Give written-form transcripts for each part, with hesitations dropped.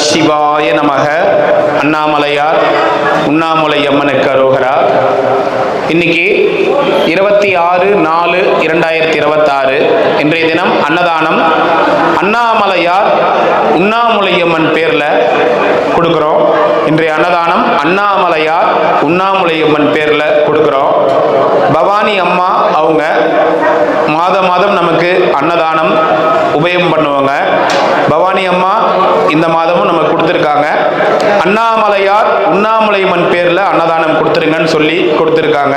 சிவாய நமக. அண்ணாமலையார் உண்ணாமுலை அம்மனுக்கு அரோகரா. இன்னைக்கு 26/4/2026 இன்றைய தினம் அன்னதானம் அண்ணாமலையார் உண்ணாமுலையம்மன் பேர்ல கொடுக்கிறோம். இன்றைய அன்னதானம் அண்ணாமலையார் உண்ணாமுலையம்மன் பேர்ல கொடுக்கிறோம். பவானி அம்மா அவங்க மாதம் நமக்கு அன்னதானம் உபயோகம் பண்ணுவாங்க. பவானி அம்மா இந்த மாதமும் நமக்கு கொடுத்துருக்காங்க. அண்ணாமலையார் உண்ணாமுலையம்மன் பேர்ல அன்னதானம் கொடுத்துருங்கன்னு சொல்லி கொடுத்துருக்காங்க.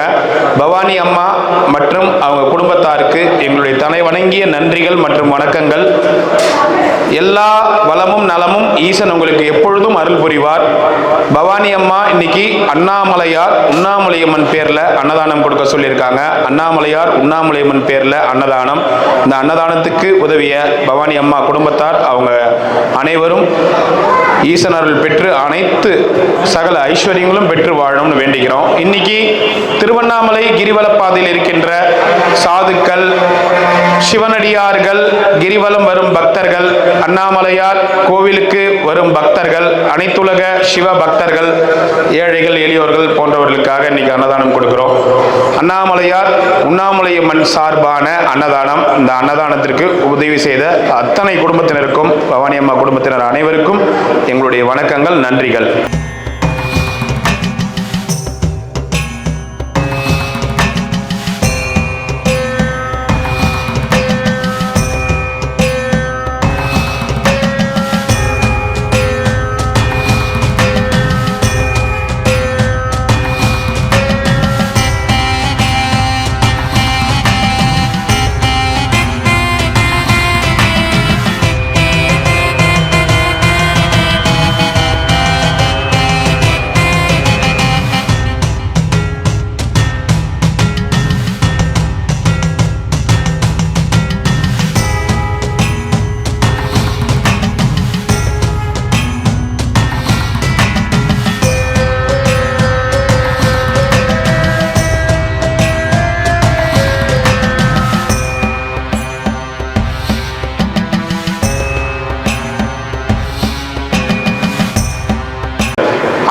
பவானி அம்மா மற்றும் அவங்க குடும்பத்தாருக்கு எங்களுடைய தலை வணங்கிய நன்றிகள் மற்றும் வணக்கங்கள். எல்லா வளமும் நலமும் ஈசன் உங்களுக்கு எப்பொழுதும் அருள் புரிவார். பவானி அம்மா இன்னைக்கு அண்ணாமலையார் உண்ணாமுலையம்மன் பேர்ல அன்னதானம் கொடுக்க சொல்லியிருக்காங்க. அண்ணாமலையார் உண்ணாமுலையம்மன் பேர்ல அன்னதானம். இந்த அன்னதானத்துக்கு உதவிய பவானி அம்மா குடும்பத்தார் அவங்க அனைவரும் ஈசன் அருள் பெற்று அனைத்து சகல ஐஸ்வர்யங்களும் பெற்று வாழணும்னு வேண்டிக்கிறோம். இன்னைக்கு திருவண்ணாமலை கிரிவலப்பாதையில் இருக்கின்ற சாதுக்கள், சிவனடியார்கள், கிரிவலம் வரும் பக்தர்கள், அண்ணாமலையார் கோவிலுக்கு வரும் பக்தர்கள், அனைத்துலக சிவ பக்தர்கள், ஏழைகள், எளியோர்கள் போன்றவர்களுக்காக இன்னைக்கு அன்னதானம் கொடுக்கிறோம். அண்ணாமலையார் உண்ணாமுலையம்மன் சார்பான அன்னதானம். இந்த அன்னதானத்திற்கு உதவி செய்த அத்தனை குடும்பத்தினருக்கும், பவானி அம்மா குடும்பத்தினர் அனைவருக்கும் எங்களுடைய வணக்கங்கள், நன்றிகள்.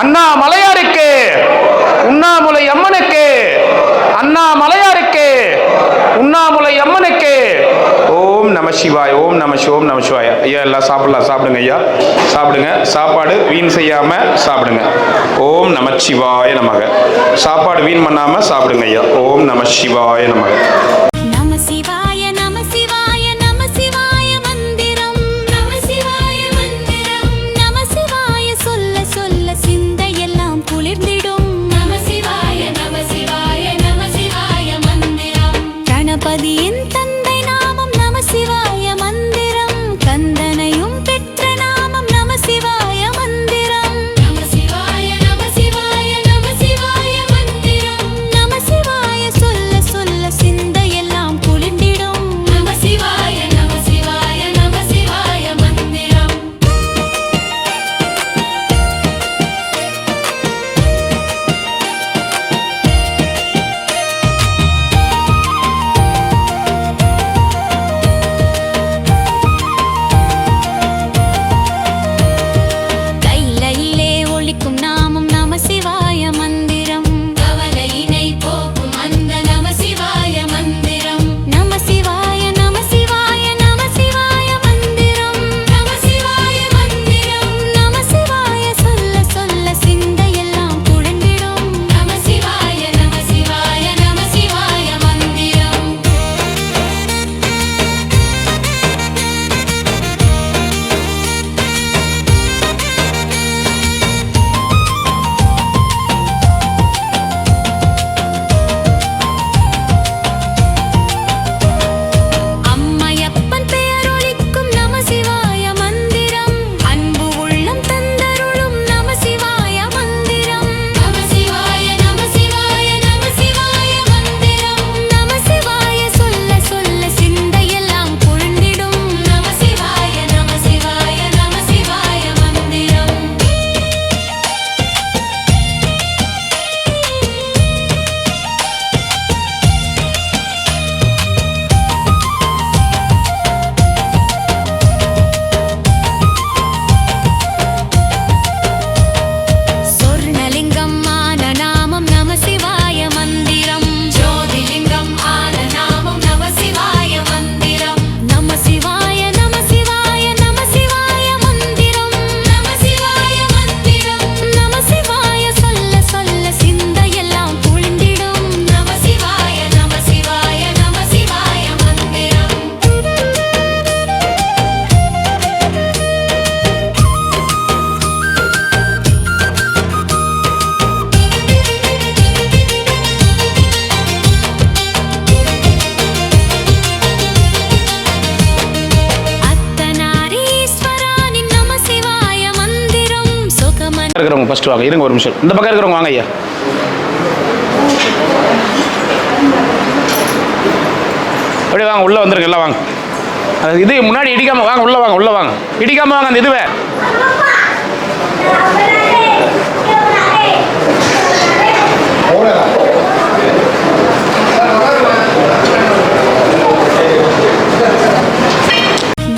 அண்ணாமலையாருக்கு உண்ணாமுலை அம்மனுக்கு, அண்ணாமலையாருக்கு உண்ணாமுலை அம்மனுக்கு. ஓம் நம சிவாய், ஓம் நம சிவாய. ஐயா எல்லாம் சாப்பிடலாம், சாப்பிடுங்க ஐயா, சாப்பிடுங்க. சாப்பாடு வீண் செய்யாம சாப்பிடுங்க. ஓம் நம சிவாய நமக. சாப்பாடு வீண் பண்ணாம சாப்பிடுங்க ஐயா. ஓம் நம சிவாய நமக. கணபதியின் தந்தை நாமம் நம சிவாய மந்திரம், கந்தனையும் பெற்ற நாமம் நம சிவாய மந்திரம். நம சிவாய நம சிவாய நம சிவாய மந்திரம். நம சிவாய சொல்ல சொல்ல சிந்தையெல்லாம் இருக்கிறவங்க ஃபர்ஸ்ட் வாங்க, இருங்க ஒரு நிமிஷம். இந்த பக்கம் இருக்கிறவங்க வாங்க ஐயா. அப்படியே வாங்க, உள்ளே வந்துருங்க, எல்லாம் வாங்க. அது இது முன்னாடி இடிக்காம வாங்க, உள்ளே வாங்க, உள்ளே வாங்க, இடிக்காம வாங்க அந்த இதுவே.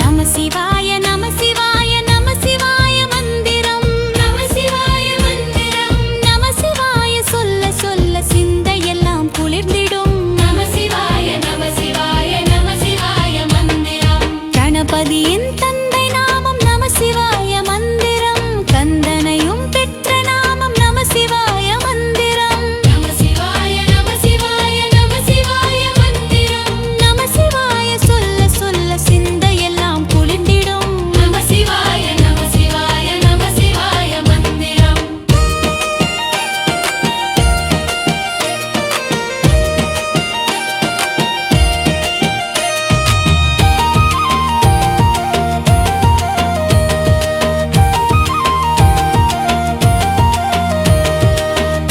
நம சிவாய நம சிவாய நம சிவாய மந்திரம், நம சிவாய மந்திரம், நம சிவாய சொல்ல சொல்ல சிந்தையெல்லாம் குளிர்ந்திடும். நம சிவாய நம சிவாய நம சிவாய மந்திரம், கணபதியின் தந்தை நாமம் நம சிவாய மந்திரம், கந்தனையும் பெற்ற நாமம் நம சிவாய மந்திரம். நம சிவாய நம சிவாய நம சிவாய மந்திரம், நம சிவாய சொல்ல சொல்ல சிந்தையெல்லாம் குளிர்ந்திடும். நம சிவாய நம சிவாய நம சிவாய மந்திரம்.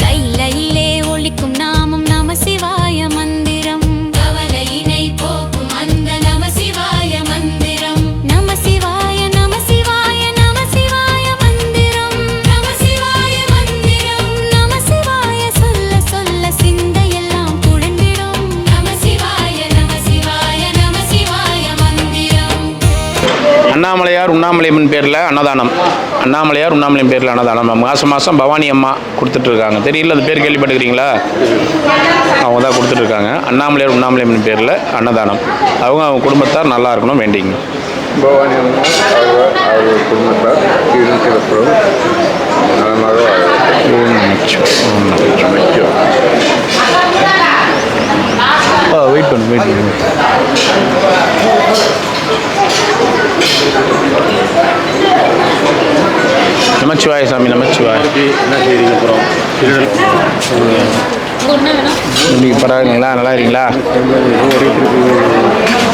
கைலையிலே ஒலிக்கும் நாமம் நம சிவாய மந்திரம், கவலையினை போக்கும் அந்த நம சிவாய மந்திரம். நம சிவாய நம சிவாய நம சிவாய மந்திரம், நம சிவாய மந்திரம், நம சிவாய சொல்ல சொல்ல சிந்தையெல்லாம் குளிர்ந்திடும். நம சிவாய நம சிவாய நம சிவாய மந்திரம். அண்ணாமலையார் உண்ணாமலையம்மன் பேரில் அன்னதானம். அண்ணாமலையார் உண்ணாமலையம்மன் பேரில் அன்னதானம் மாதம் மாதம் பவானி அம்மா கொடுத்துட்ருக்காங்க. தெரியல, அது பேர் கேள்விப்பட்டுக்கிறீங்களா? அவங்க தான் கொடுத்துட்ருக்காங்க. அண்ணாமலையார் உண்ணாமலையம்மன் பேரில் அன்னதானம். அவங்க குடும்பத்தார் நல்லா இருக்கணும் வேண்டிங்க. பவானி அம்மா அவர் குடும்பத்தார் சிறப்பும் நலமாக வெயிட் பண்ணு. நமச்சிவாய சாமி, நமச்சிவாய. என்ன செய்றீங்க அப்புறம்? இன்னைக்கு பரவாயில்லைங்களா? நல்லா இருக்கீங்களா?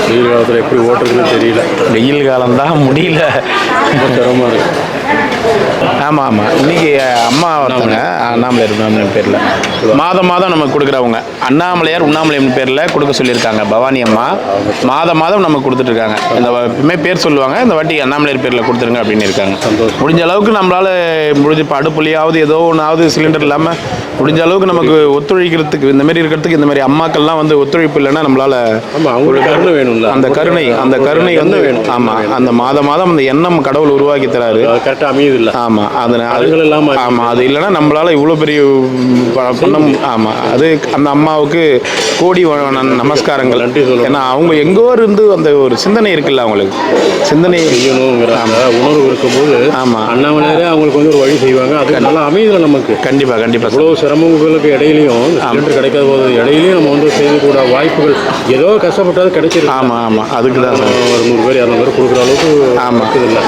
வெயில் காலத்தில் எப்படி ஓட்டுறதுன்னு தெரியல. வெயில் காலம்தான், முடியல, ரொம்ப சிரமமாக இருக்குது. ஆமாம் ஆமாம். இன்றைக்கி அம்மா ஒருத்தவங்க அண்ணாமலையார் உண்ணாமலையம்மன் பேரில் மாதம் மாதம் நமக்கு கொடுக்குறவங்க. அண்ணாமலையார் உண்ணாமலையம்மன் பேரில் கொடுக்க சொல்லியிருக்காங்க பவானி அம்மா. மாதம் மாதம் நமக்கு கொடுத்துட்ருக்காங்க. இந்த எப்பவுமே பேர் சொல்லுவாங்க, இந்த வாட்டி அண்ணாமலையார் பேரில் கொடுத்துருங்க அப்படின்னு இருக்காங்க. முடிஞ்ச அளவுக்கு நம்மளால் இப்போ அடுப்புலையாவது ஏதோ ஒன்றாவது சிலிண்டர் இல்லாமல் முடிஞ்ச அளவுக்கு நமக்கு ஒத்துழைக்கிறதுக்கு இந்த மாதிரி இருக்கிறதுக்கு இந்த மாதிரி அம்மாக்கள்லாம் வந்து ஒத்துழைப்பு இல்லைன்னா நம்மளால் அவங்களுக்கு கருணை வேணும்ல. அந்த கருணை வந்து வேணும். ஆமாம், அந்த மாதம் அந்த எண்ணம் கடவுள் உருவாக்கி தராரு. கரெக்டாக அமையுது இல்லை. ஆமாம், அதனால் அதுகள் இல்லாமல் ஆமாம், அது இல்லைன்னா நம்மளால் இவ்வளோ பெரிய பணம். ஆமாம், அது அந்த அம்மாவுக்கு கோடி நமஸ்காரங்கள். நன்றி சொல்லணும். ஏன்னா அவங்க எங்கோ இருந்து அந்த ஒரு சிந்தனை இருக்குல்ல, அவங்களுக்கு சிந்தனை செய்யணுங்கிற உணர்வு இருக்கும்போது ஆமாம், அண்ணாமலையாரே அவங்களுக்கு வந்து ஒரு வழி செய்வாங்க. அது நல்லா அமையுதுல நமக்கு. கண்டிப்பாக இவ்வளோ சிரமங்களுக்கு இடையிலையும் சிலிண்டர் கிடைக்காத போது இடையிலையும் நம்ம வந்து செய்யக்கூட வாய்ப்புகள் ஏதோ கஷ்டப்பட்டாது கிடைச்சிருக்கு. ஆமாம் ஆமாம், அதுக்கு தான் சார் ஒரு 100 பேர் 200 பேர் கொடுக்குற அளவுக்கு ஆமாம் இல்லை,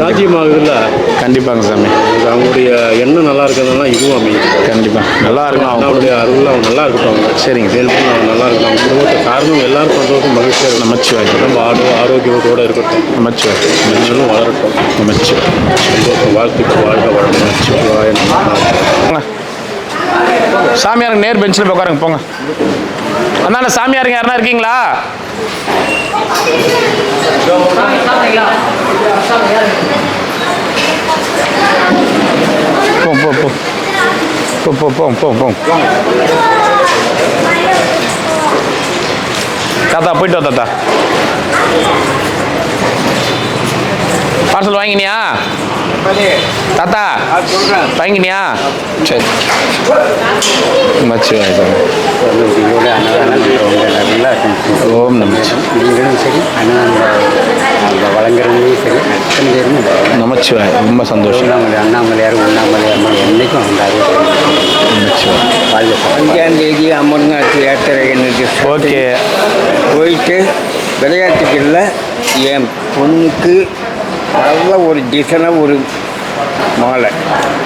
சாத்தியமாகுது இல்லை. கண்டிப்பாங்க சாமி. அவங்களுடைய எண்ணம் நல்லா இருக்கிறதுனால இதுவும் அமையுது. கண்டிப்பாக நல்லா இருக்கும். அவங்களுடைய அருள் அவங்க நல்லா இருக்கட்டும். அவங்க சரிங்க, செயல் பண்ணி அவங்க நல்லா இருக்கட்டும். அவங்க குடும்பத்தை சார்ந்தவங்க எல்லாரும் சந்தோஷம் மகிழ்ச்சியாக இருக்கணும். நமச்சிவாய். ரொம்ப ஆரோக்கியத்தோடு இருக்கட்டும். நமச்சிவாய். இன்னும் வளரட்டும். நமச்சிவாய். சந்தோஷம், வாழ்த்துக்கள், வாழ்க வளம். நமச்சிவாய நம. சாமியாருங்க நேர் பெஞ்சில் போய் உட்காருங்க, போங்க. அண்ணா சாமியாருங்க யாருன்னா இருக்கீங்களா? போ போ போ போ போ போ போ போ. தாத்தா போயிட்டு வா தாத்தா. பார்சல் வாங்கினியா தாத்தா? வாங்கினியா? சரி, மச்சிவாய். ஓம் நமச்சிவாய். ரொம்ப சந்தோஷம். அண்ணாமலையார் உண்ணாமலையார் என்றைக்கும் வந்தார். நமச்சிவாய். 5ஆம் தேதி அம்மனுங்க யாத்திரை ஓகே. போயிட்டு விளையாட்டுக்குள்ள என் பொண்ணுக்கு நல்ல ஒரு டிசைனாக ஒரு மாலை,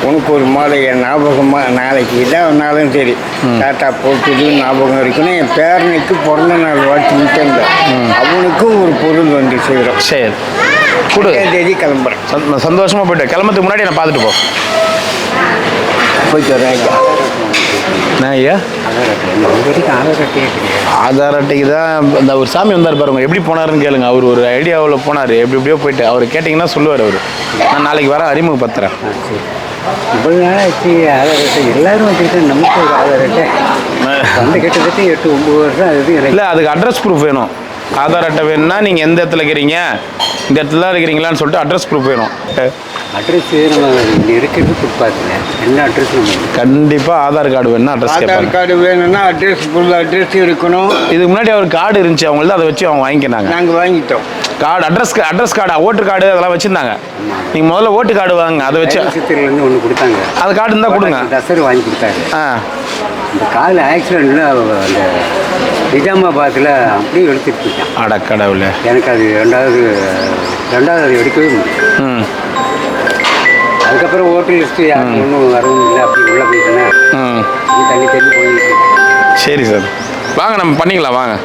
உனக்கு ஒரு மாலை என் ஞாபகமாக நாளைக்கு இதான் நாளும் சரி டாட்டா போட்டுது ஞாபகம் இருக்குன்னு என் பேரனுக்கு பிறந்த நாள் வாழ்த்துட்டேன். அவனுக்கும் ஒரு பொருள் வந்து செய்கிறோம். சரி, கொடு. 5ஆம் தேதி கிளம்புறேன். சந்தோஷமாக போய்ட்டு கிளம்புறதுக்கு முன்னாடி நான் பார்த்துட்டு போ. போயிட்டு வரேன். என்ன ஐயா? ஆதார் அட்டைக்கு தான் இந்த ஒரு சாமி வந்தார் பாருங்க, எப்படி போனாருன்னு கேளுங்க. அவர் ஒரு ஐடியாவில் போனார், எப்படியோ போயிட்டு. அவர் கேட்டிங்கன்னா சொல்லுவார். அவர் நான் நாளைக்கு வர அறிமுகப்படுத்துகிறேன். இவ்வளோ நாள் ஆச்சு ஆதார் அட்டை எல்லாரும் வச்சுக்கிட்டு நமக்கு ஒரு ஆதார் அட்டை வந்து கிட்டத்தட்ட 8-9 வருஷம் அது இல்லை, அதுக்கு அட்ரஸ் ப்ரூஃப் வேணும். ஆதார் அட்டை வேணும்னா நீங்கள் எந்த இடத்துல இருக்கிறீங்க, இந்த இடத்துல தான் இருக்கிறீங்களான்னு சொல்லிட்டு அட்ரஸ் ப்ரூஃப் வேணும். அட்ரஸ் நம்ம இங்கே இருக்கிறது கொடுப்பாருங்க. என்ன அட்ரஸ் நம்ம கண்டிப்பாக ஆதார் கார்டு வேணும்னா அட்ரஸ் ஆதார் கேட்பாங்க. கார்டு வேணும்னா அட்ரஸ் ஃபுல் அட்ரஸ் இருக்கணும். இதுக்கு முன்னாடி அவர் கார்டு இருந்துச்சு அவங்கள்ட்ட, அதை வச்சு அவங்க வாங்கிக்கினாங்க. நாங்கள் வாங்கிட்டோம். Card address card, voter card அதெல்லாம் வச்சுருந்தாங்க. நீங்கள் முதல்ல ஓட்டு கார்டு வாங்க, அதை வச்சு சித்திரிலேருந்து ஒன்று கொடுத்தாங்க. அது கார்டு இருந்தால் கொடுங்க. தசர் வாங்கி கொடுத்தாரு. ஆ, இந்த காலில் ஆக்சிடெண்ட்டில் அந்த நிஜாமாபாத்தில் அப்படியே எடுத்துட்டு போயிட்டான். அடக்கடவுளே. எனக்கு அது ரெண்டாவது அது எடுக்கவே முடியும். ம் அதுக்கப்புறம் ஓட்டர் லிஸ்ட்டு யாரும் ஒன்றும் வரவும் இல்லை. அப்படி உள்ளே போயிட்டேன்னா ம் தள்ளி போயிட்டு. சரி சார், வாங்க நம்ம பண்ணிக்கலாம் வாங்க.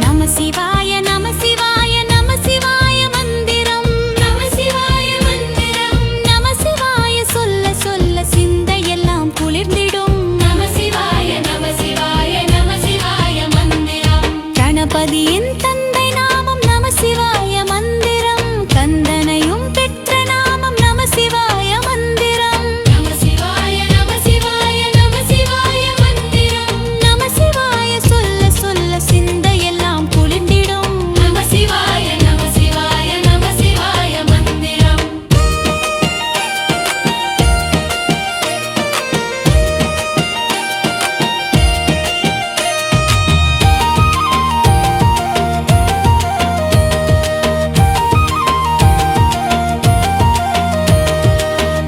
நம சிவாய நம சிவாய நம சிவாய மந்திரம். நம சிவாய மந்திரம். நம சிவாய சொல்ல சொல்ல சிந்தையெல்லாம் குளிர்ந்திடும். நம சிவாய நம சிவாய நம சிவாய மந்திரம். கணபதியின் தந்தை நாமம் நம சிவாய மந்திரம். கந்தனையும் பெற்ற நாமம் நம சிவாய மந்திரம். நம சிவாய நம சிவாய நம சிவாய மந்திரம். நம சிவாய சொல்ல சொல்ல சிந்தையெல்லாம் குளிர்ந்திடும். நம சிவாய நம சிவாய நம சிவாய மந்திரம்.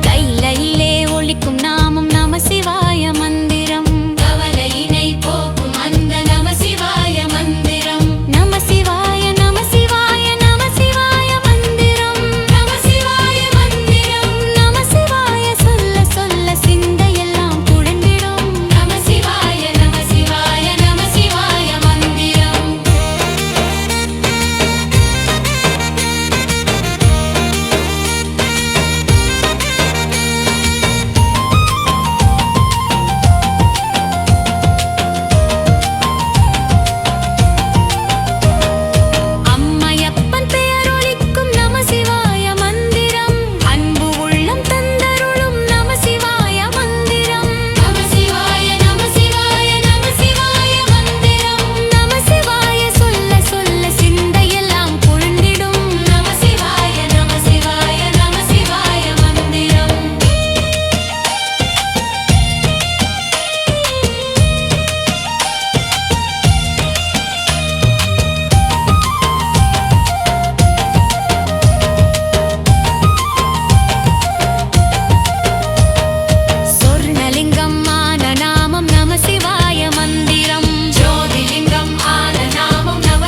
கைலையிலே ஒலிக்கும் நாமம் நம சிவாய மந்திரம். கவலையினை போக்கும் அந்த நம சிவாய மந்திரம். நம சிவாய நம சிவாய நம சிவாய மந்திரம். நம சிவாய மந்திரம். நம சிவாய சொல்ல சொல்ல சிந்தையெல்லாம் குழந்திடும். நம சிவாய நம சிவாய நம சிவாய மந்திரம். அம்மையப்பன் பெயரொலிக்கும் நம சிவாய மந்திரம். அன்பு உள்ளம் தந்தருளும் நம சிவாய மந்திரம். நம சிவாய நம சிவாய நம சிவாய மந்திரம். நம சிவாய சொல்ல சொல்ல சிந்தையெல்லாம் குழந்திடும். நம சிவாய நம சிவாய நம சிவாய மந்திரம். சொர்ணலிங்கம் ஆன நாமம் நம சிவாய மந்திரம். ஜோதிலிங்கம் ஆன நாமம் நம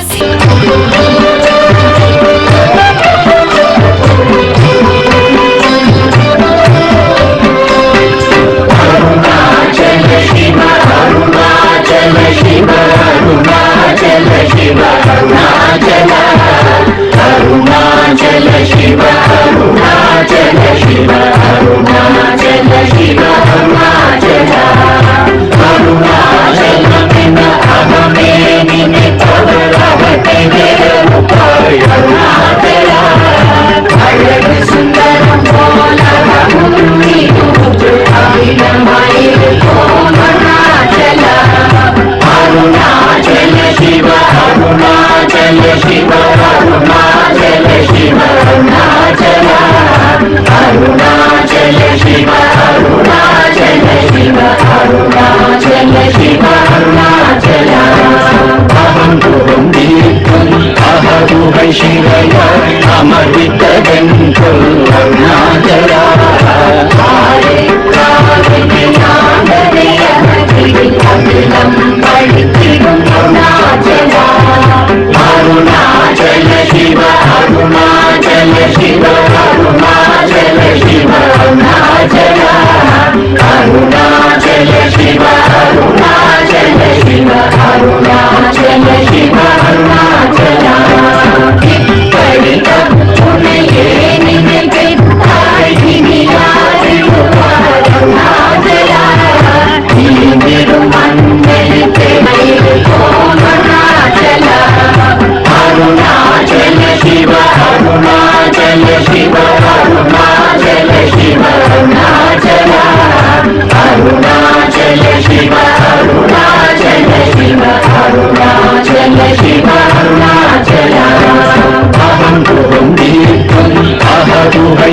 அருணாச்சல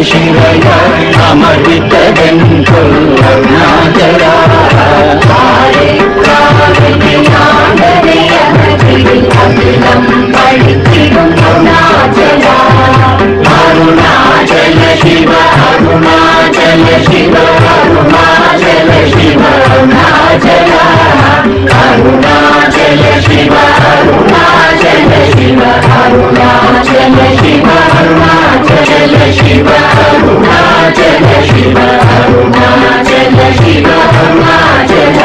சிவய அமர்வித்ததென் சொல் அருணாச்சலா அருணாச்சல சிவ அருணாச்சல சிவ அருணாச்சல சிவ அருணாச்சல அருணாச்சல சிவ அருணாச்சல சிவ அருணாச்சல சிவ அருணாச்சல சிவ அருணாச்சல சிவ அருணாச்சல சிவ அருணாச்சல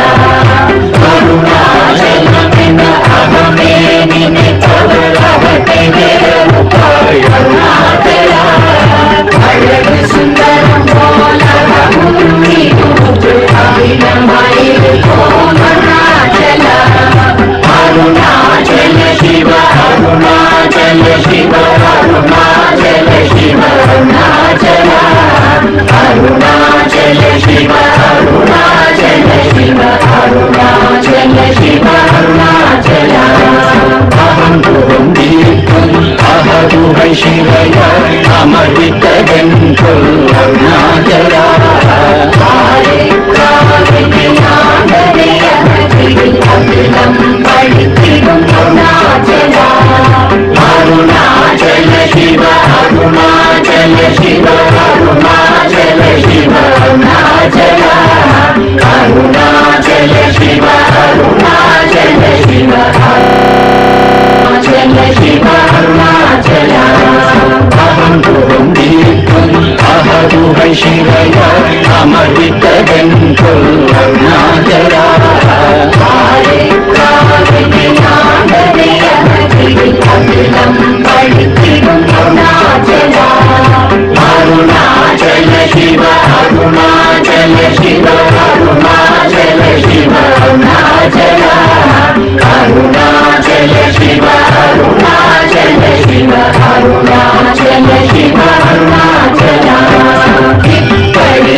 அருணாச்சலமென அகமே நினைத்தவர் அவத்தை வேறுபாய் அருணாச்சலா அழகு சுந்தரம் போல முருகி கூற்று அகிலமாயிருக்கும் அருணாச்சலா அருணாச்சல சிவ அருணாச்சல சிவ அருணாச்சல சிவ அருணாச்சலா அருணாச்சல சிவ அருணாச்சல சிவ அருணாச்சல சிவ அருணாச்சலா அகம் புகும் தீர்க்கும் அகதுகை சிவய அமர்வித்ததென் சொல் அருணாச்சலா அருணாச்சல சிவ அருணாச்சல சிவ அருணாச்சல சிவ அருணாச்சலா அருணாச்சல சிவ அருணாச்சல சிவ அருணாச்சல சிவ அருணாச்சலா அகம் புகும் தீர்க்கும் அகதுகை சிவய அமர்வித்ததென் சொல் அருணாச்சலா அருணாச்சல சிவ அருணாச்சல சிவ அருணாச்சல சிவ அருணாச்சலா அருணாச்சல சிவ அருணாச்சல சிவ அருணாச்சல சிவ அருணாச்சலா இப்படி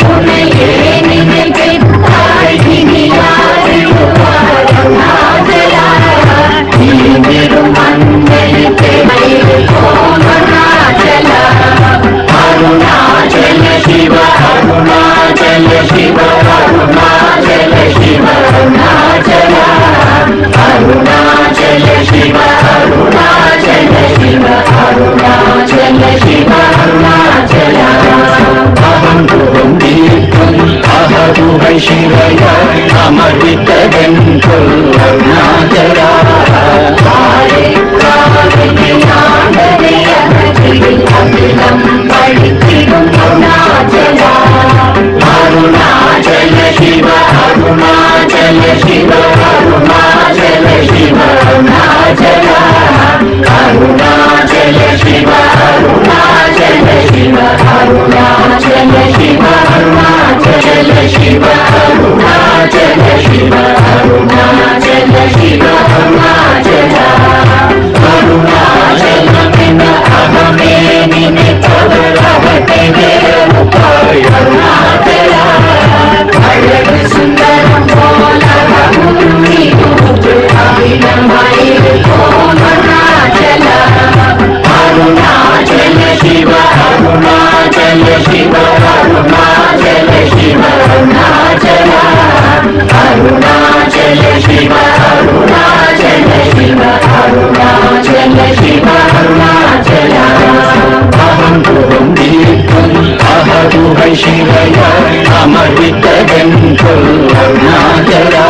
உன்னையே நினைத்தாய் இனியாருவார் அருணாச்சலா நீரும் மண்ணிற்கு மயிருக்கும் அருணாச்சலா அருணாச்சல சிவ அருணாச்சல சிவ அருணாச்சல சிவ அருணாச்சலா அருணாச்சல சிவ அருணாச்சல சிவ அருணாச்சல சிவ அருணாச்சலா அகம் புகும் தீர்க்கும் அகதுகை சிவய அமர்வித்ததென் சொல் அருணாச்சலா அருணாச்சல சிவ அருணாச்சல சிவ அருணாச்சல சிவ அருணாச்சலா அருணாச்சல சிவ அருணாச்சல சிவ அருணாச்சல சிவ அருணாச்சல சிவ அருணாச்சல சிவ அருணாச்சல சிவ அருணாச்சலா அருணாச்சலமென அகமே நினைத்தவர் அவத்தை வேறுபாய் அருணாச்சலா அழகு சுந்தரம் போல முருகி கூற்று அகிலமாயிருக்கும் அருணாச்சலா அருணாச்சல சிவ அருணாச்சல சிவ அருணாச்சல சிவ அருணாச்சலா அருணாச்சல சிவ அருணாச்சல சிவ அருணாச்சல சிவ அருணாச்சலா அகம் புகும் தீர்க்கும் அகதுகை சிவய அமர்வித்ததென் சொல் அருணாச்சலா